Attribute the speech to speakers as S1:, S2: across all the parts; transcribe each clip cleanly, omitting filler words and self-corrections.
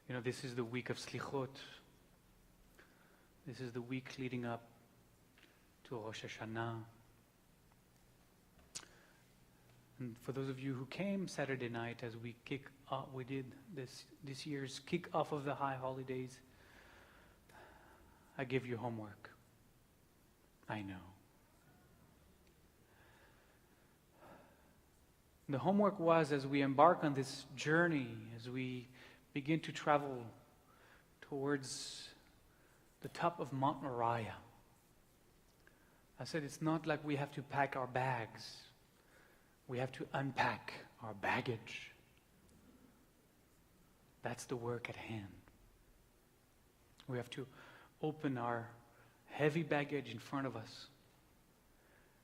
S1: This is the week of Slichot. This is the week leading up to Rosh Hashanah. And for those of you who came Saturday night as we did this year's kick off of the high holidays, I give you homework. I know. The homework was, as we embark on this journey, as we begin to travel towards the top of Mount Moriah, I said it's not like we have to pack our bags. We have to unpack our baggage. That's the work at hand. We have to open our heavy baggage in front of us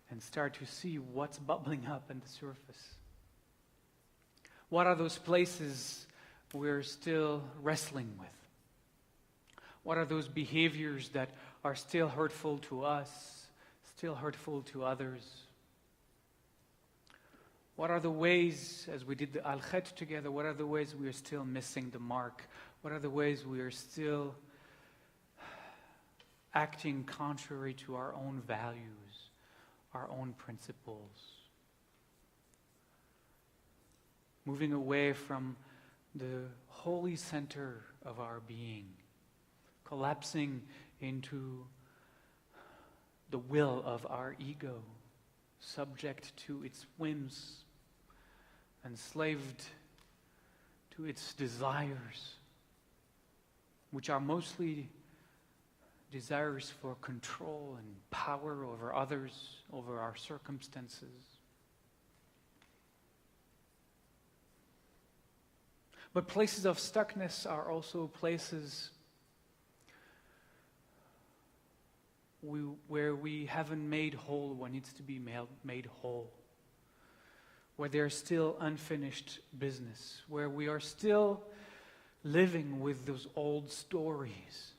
S1: and start to see what's bubbling up on the surface. What are those places we're still wrestling with? What are those behaviors that are still hurtful to us, still hurtful to others? What are the ways, as we did the Al-Chet together, what are the ways we are still missing the mark? What are the ways we are still acting contrary to our own values, our own principles? Moving away from the holy center of our being, collapsing into the will of our ego, subject to its whims, enslaved to its desires, which are mostly desires for control and power over others, over our circumstances. But places of stuckness are also places where we haven't made whole what needs to be made whole, where there's still unfinished business, where we are still living with those old stories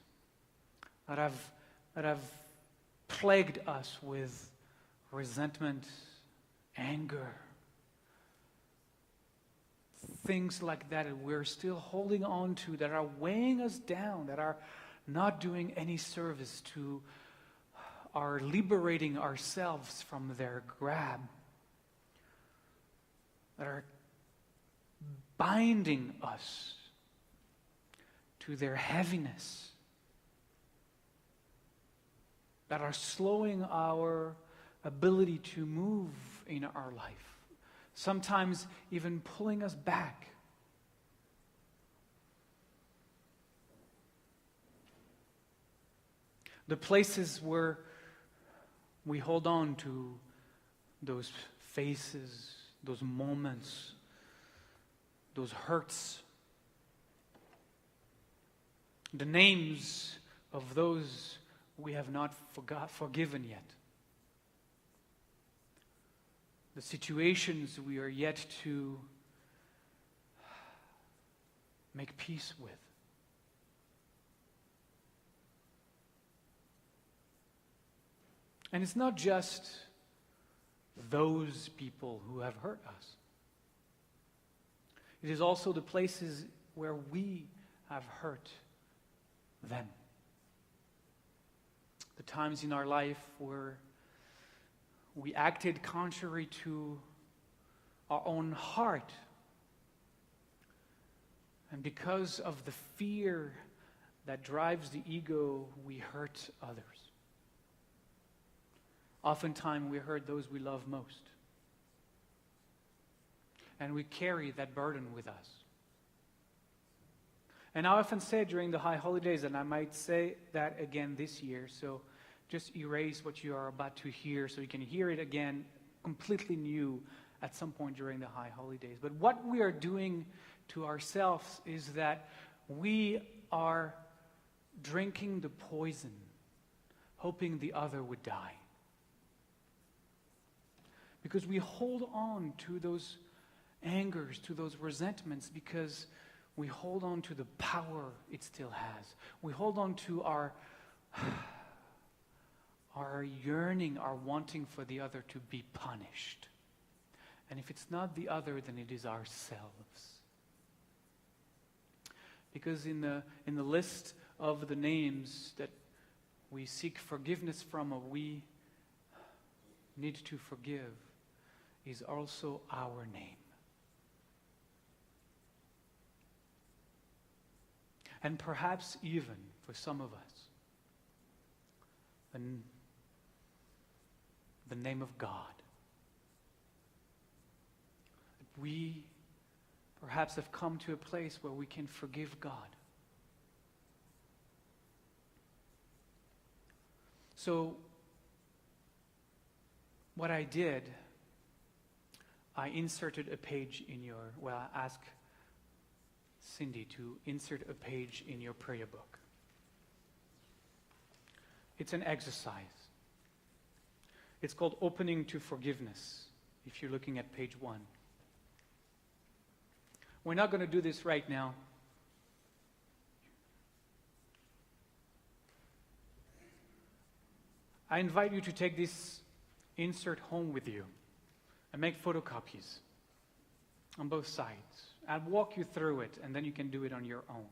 S1: that have plagued us with resentment, anger, things like that we're still holding on to, that are weighing us down, that are not doing any service to our liberating ourselves from their grab, that are binding us to their heaviness, that are slowing our ability to move in our life, sometimes even pulling us back. The places where we hold on to those faces, those moments, those hurts, the names of those we have not forgiven yet, the situations we are yet to make peace with. And it's not just those people who have hurt us. It is also the places where we have hurt them. The times in our life where we acted contrary to our own heart. And because of the fear that drives the ego, we hurt others. Oftentimes we hurt those we love most. And we carry that burden with us. And I often say during the high holidays, and I might say that again this year, so just erase what you are about to hear so you can hear it again completely new at some point during the high holidays. But what we are doing to ourselves is that we are drinking the poison, hoping the other would die. Because we hold on to those angers, to those resentments, because we hold on to the power it still has. We hold on to our yearning, our wanting for the other to be punished. And if it's not the other, then it is ourselves. Because in the list of the names that we seek forgiveness from, or we need to forgive, is also our name. And perhaps even for some of us, the name of God. We perhaps have come to a place where we can forgive God. So, what I did, I inserted a page in your, I asked Cindy to insert a page in your prayer book. It's an exercise. It's called Opening to Forgiveness, if you're looking at page 1. We're not going to do this right now. I invite you to take this insert home with you and make photocopies on both sides. I'll walk you through it, and then you can do it on your own.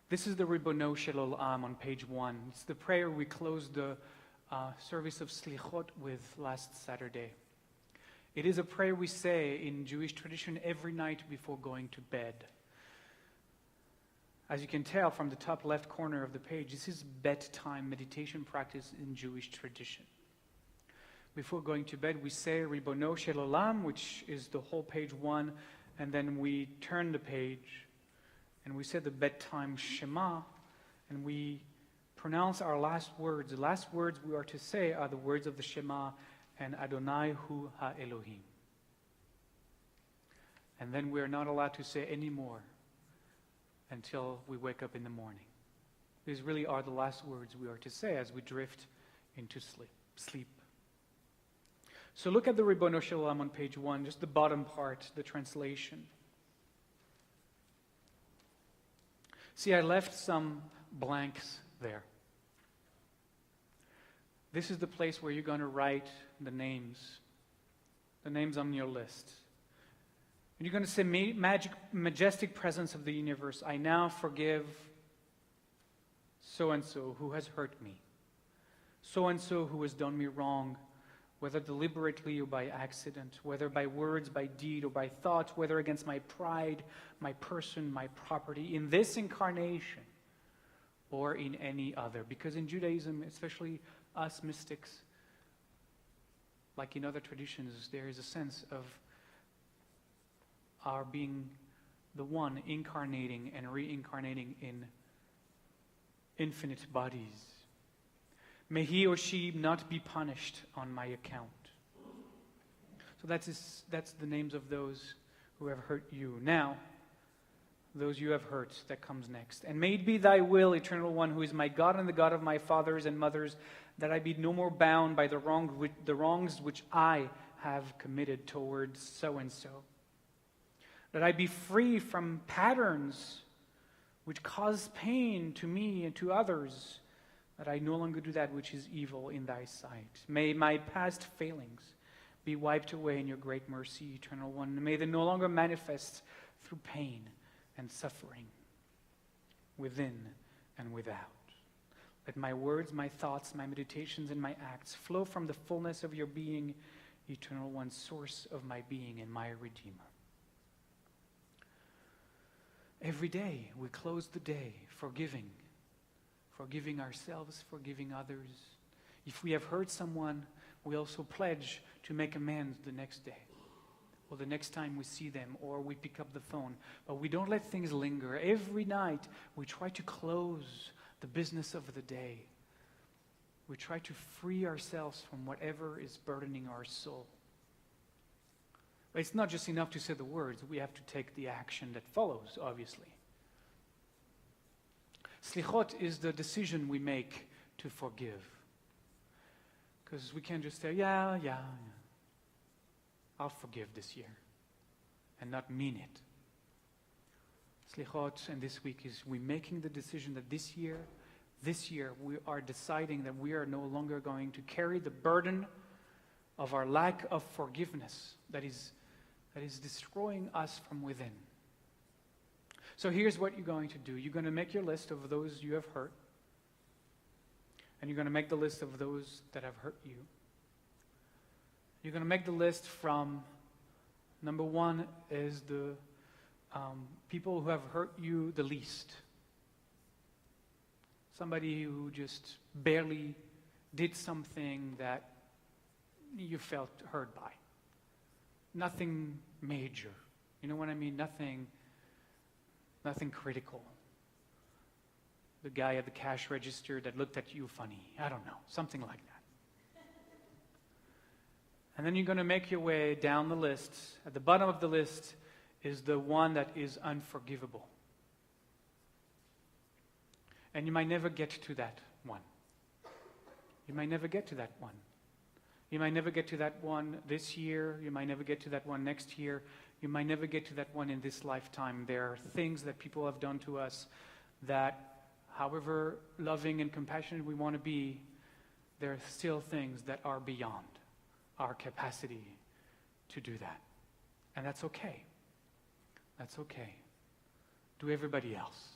S1: This is the Ribono Shel Olam on page 1. It's the prayer we closed the service of Slichot with last Saturday. It is a prayer we say in Jewish tradition every night before going to bed. As you can tell from the top left corner of the page, this is bedtime meditation practice in Jewish tradition. Before going to bed, we say Ribono Shel Olam, which is the whole page 1, and then we turn the page, and we say the bedtime Shema, and we pronounce our last words. The last words we are to say are the words of the Shema, and Adonai Hu Ha-Elohim. And then we are not allowed to say any more until we wake up in the morning. These really are the last words we are to say as we drift into sleep. So look at the Ribono Shel Olam on page 1, just the bottom part, the translation. See, I left some blanks there. This is the place where you're going to write the names on your list. And you're going to say, majestic presence of the universe, I now forgive so-and-so who has hurt me, so-and-so who has done me wrong, whether deliberately or by accident, whether by words, by deed, or by thought, whether against my pride, my person, my property, in this incarnation or in any other. Because in Judaism, especially us mystics, like in other traditions, there is a sense of our being the one incarnating and reincarnating in infinite bodies. May he or she not be punished on my account. So that's the names of those who have hurt you. Now, those you have hurt, that comes next. And may it be thy will, eternal one, who is my God and the God of my fathers and mothers, that I be no more bound by the wrongs which I have committed towards so-and-so. That I be free from patterns which cause pain to me and to others, that I no longer do that which is evil in thy sight. May my past failings be wiped away in your great mercy, eternal one. May they no longer manifest through pain and suffering, within and without. Let my words, my thoughts, my meditations, and my acts flow from the fullness of your being, eternal one, source of my being and my Redeemer. Every day we close the day forgiving ourselves, forgiving others. If we have hurt someone, we also pledge to make amends the next day, or the next time we see them, or we pick up the phone. But we don't let things linger. Every night we try to close the business of the day. We try to free ourselves from whatever is burdening our soul. But it's not just enough to say the words. We have to take the action that follows, obviously. Slichot is the decision we make to forgive. Because we can't just say, yeah, I'll forgive this year, and not mean it. Slichot, and this week, is we making the decision that this year we are deciding that we are no longer going to carry the burden of our lack of forgiveness that is destroying us from within. So here's what you're going to do. You're going to make your list of those you have hurt. And you're going to make the list of those that have hurt you. You're going to make the list from, number one is the people who have hurt you the least. Somebody who just barely did something that you felt hurt by. Nothing major. You know what I mean? Nothing critical. The guy at the cash register that looked at you funny. I don't know. Something like that. And then you're going to make your way down the list. At the bottom of the list is the one that is unforgivable. And you might never get to that one. You might never get to that one. You might never get to that one this year. You might never get to that one next year. You might never get to that one in this lifetime. There are things that people have done to us that, however loving and compassionate we want to be, there are still things that are beyond our capacity to do that. And that's okay. That's okay. Do everybody else.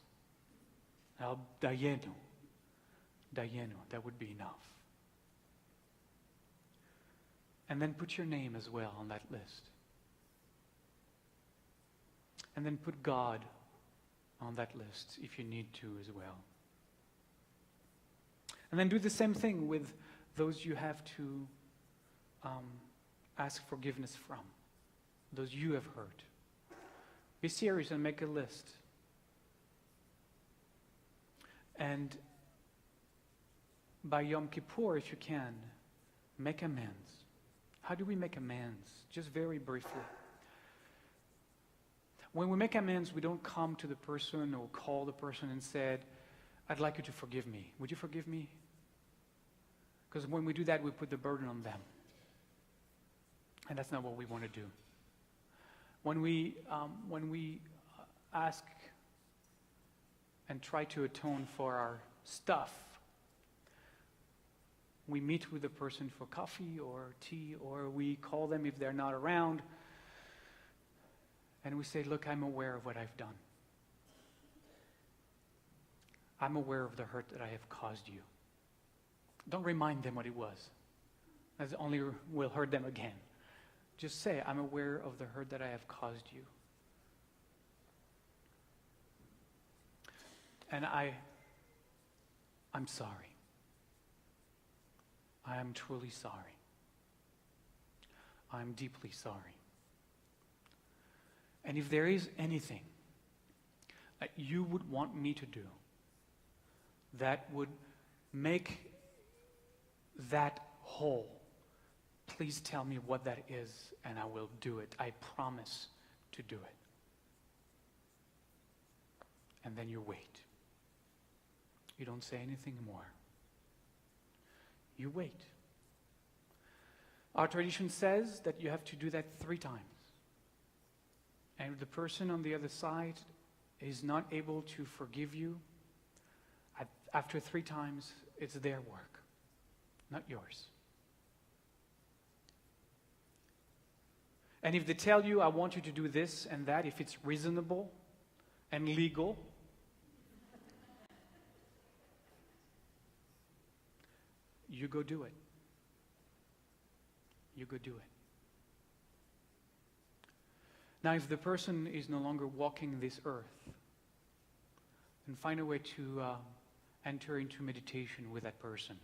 S1: Now, dayenu, that would be enough. And then put your name as well on that list. And then put God on that list if you need to as well. And then do the same thing with those you have to ask forgiveness from, those you have hurt. Be serious and make a list. And by Yom Kippur, if you can, make amends. How do we make amends? Just very briefly. When we make amends, we don't come to the person or call the person and say, I'd like you to forgive me. Would you forgive me? Because when we do that, we put the burden on them. And that's not what we want to do. When we ask and try to atone for our stuff, we meet with the person for coffee or tea, or we call them if they're not around, and we say, look, I'm aware of what I've done. I'm aware of the hurt that I have caused you. Don't remind them what it was. That only will hurt them again. Just say, I'm aware of the hurt that I have caused you. And I'm sorry. I am truly sorry. I'm deeply sorry. And if there is anything that you would want me to do that would make that whole, please tell me what that is and I will do it. I promise to do it. And then you wait. You don't say anything more. You wait. Our tradition says that you have to do that 3 times. And if the person on the other side is not able to forgive you, after 3 times, it's their work, not yours. And if they tell you, I want you to do this and that, if it's reasonable and legal, you go do it. You go do it. Now, if the person is no longer walking this earth, then find a way to enter into meditation with that person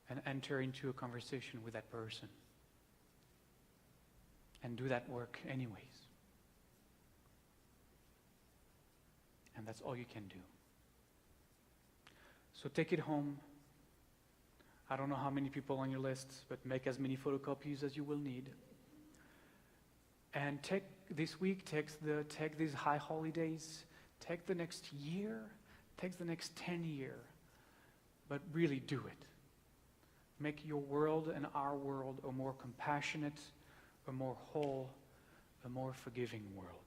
S1: and enter into a conversation with that person and do that work anyways. And that's all you can do. So take it home. I don't know how many people on your list, but make as many photocopies as you will need. And take this week, take these high holidays, take the next year, take the next 10 years, but really do it. Make your world and our world a more compassionate, a more whole, a more forgiving world.